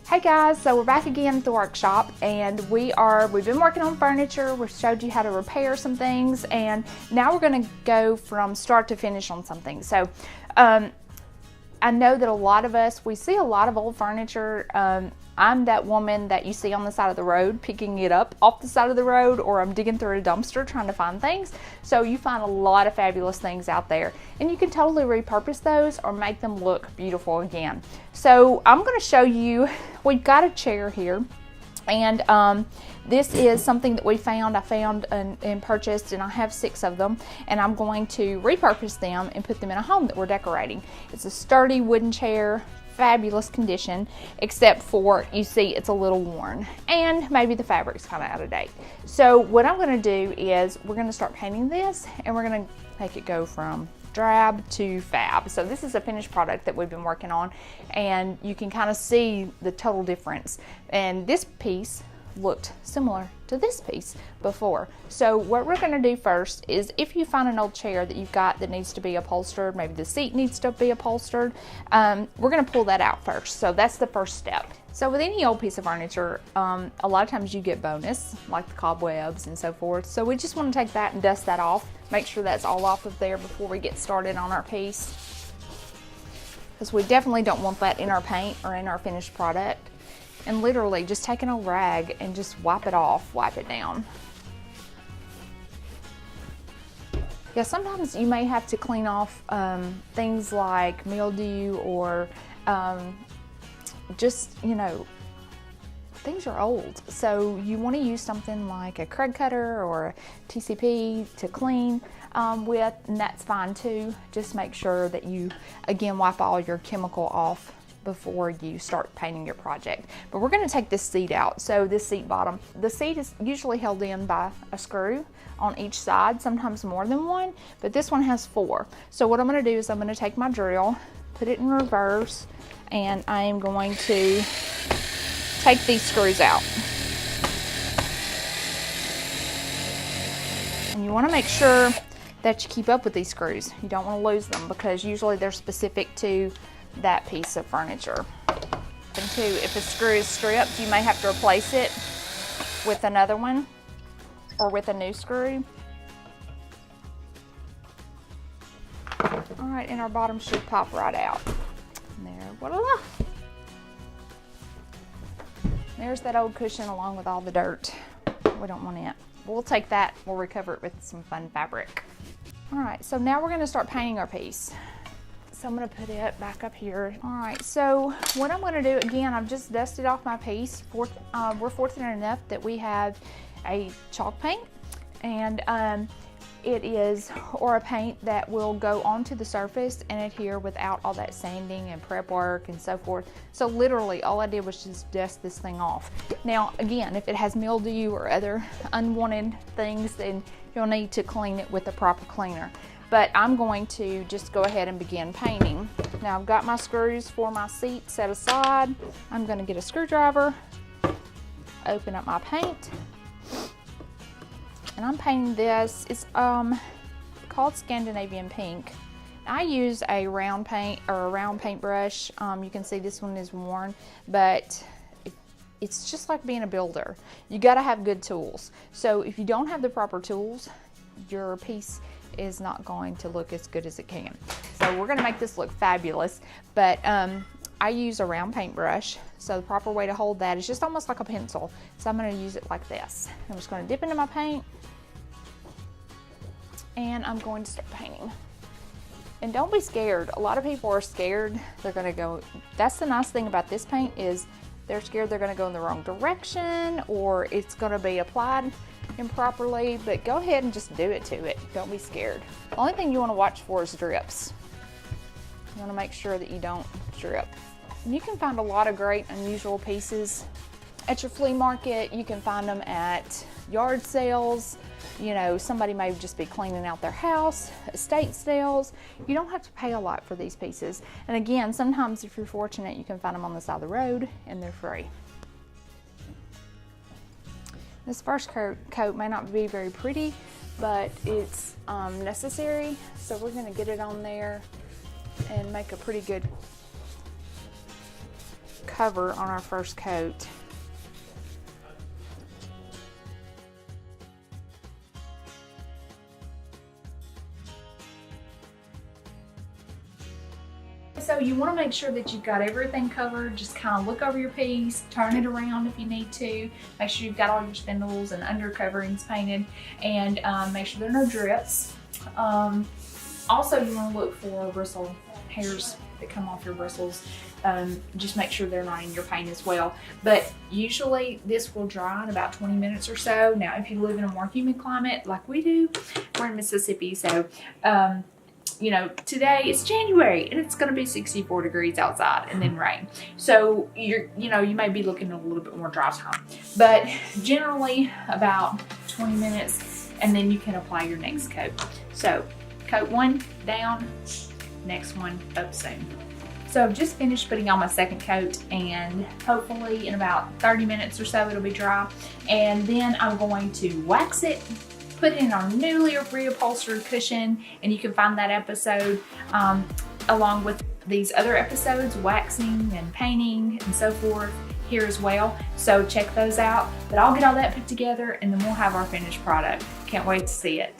Hey guys, so we're back again at the workshop, and we've been working on furniture. We've showed you how to repair some things, and now we're going to go from start to finish on something. So I know that a lot of us, we see a lot of old furniture. I'm that woman that you see on the side of the road picking it up off the side of the road, or I'm digging through a dumpster trying to find things. So you find a lot of fabulous things out there, and you can totally repurpose those or make them look beautiful again. So I'm going to show you, we've got a chair here, and this is something that I found and purchased, and I have 6 of them, and I'm going to repurpose them and put them in a home that we're decorating. It's a sturdy wooden chair, fabulous condition, except for, you see, it's a little worn and maybe the fabric's kind of out of date. So what I'm going to do is we're going to start painting this, and we're going to make it go from drab to fab. So this is a finished product that we've been working on, and you can kind of see the total difference. And this piece looked similar to this piece before. So what we're going to do first is, if you find an old chair that you've got that needs to be upholstered, maybe the seat needs to be upholstered, we're going to pull that out first. So that's the first step. So with any old piece of furniture, a lot of times you get bonus, like the cobwebs and so forth. So we just want to take that and dust that off, make sure that's all off of there before we get started on our piece, because we definitely don't want that in our paint or in our finished product. And literally just take an old rag and just wipe it off, wipe it down. Yeah, sometimes you may have to clean off things like mildew or just, you know, things are old. So you want to use something like a Kreg cutter or a TCP to clean with, and that's fine too. Just make sure that you, again, wipe all your chemical off before you start painting your project. But we're going to take this seat out. So this seat bottom, the seat is usually held in by a screw on each side, sometimes more than one, but this one has 4. So what I'm going to do is I'm going to take my drill, put it in reverse, and I am going to take these screws out. And you want to make sure that you keep up with these screws. You don't want to lose them, because usually they're specific to that piece of furniture. And too, if a screw is stripped, you may have to replace it with another one or with a new screw. All right, and our bottom should pop right out. And there, voila. There's that old cushion along with all the dirt. We don't want it. We'll take that, we'll recover it with some fun fabric. All right, so now we're gonna start painting our piece. So I'm going to put it back up here. All right, so what I'm going to do, again, I've just dusted off my piece. We're fortunate enough that we have a chalk paint, and it is, or a paint that will go onto the surface and adhere without all that sanding and prep work and so forth. So literally all I did was just dust this thing off. Now again, if it has mildew or other unwanted things, then you'll need to clean it with a proper cleaner. But I'm going to just go ahead and begin painting. Now I've got my screws for my seat set aside. I'm going to get a screwdriver, open up my paint, and I'm painting this. It's called Scandinavian Pink. I use a round paint or a round paintbrush. You can see this one is worn, but it's just like being a builder. You got to have good tools. So if you don't have the proper tools, your piece is not going to look as good as it can. So we're going to make this look fabulous, but I use a round paintbrush. So the proper way to hold that is just almost like a pencil. So I'm going to use it like this. I'm just going to dip into my paint, and I'm going to start painting. And don't be scared. A lot of people are scared. They're going to go, that's the nice thing about this paint, is they're scared they're going to go in the wrong direction, or it's going to be applied improperly, but go ahead and just do it to it. Don't be scared. The only thing you want to watch for is drips. You want to make sure that you don't drip. And you can find a lot of great unusual pieces at your flea market. You can find them at yard sales. You know, somebody may just be cleaning out their house, estate sales. You don't have to pay a lot for these pieces. And again, sometimes if you're fortunate, you can find them on the side of the road and they're free. This first coat may not be very pretty, but it's necessary. So we're gonna get it on there and make a pretty good cover on our first coat. So you want to make sure that you've got everything covered. Just kind of look over your piece, turn it around if you need to. Make sure you've got all your spindles and under coverings painted, and make sure there are no drips. Also, you want to look for bristle hairs that come off your bristles. Just make sure they're not in your paint as well. But usually this will dry in about 20 minutes or so. Now, if you live in a more humid climate like we do, we're in Mississippi, so you know, today it's January and it's going to be 64 degrees outside and then rain. So you may be looking at a little bit more dry time, but generally about 20 minutes, and then you can apply your next coat. So coat one down, next one up soon. So I've just finished putting on my second coat, and hopefully in about 30 minutes or so it'll be dry. And then I'm going to wax it, put it in our newly reupholstered cushion, and you can find that episode along with these other episodes, waxing and painting and so forth, here as well. So check those out. But I'll get all that put together, and then we'll have our finished product. Can't wait to see it.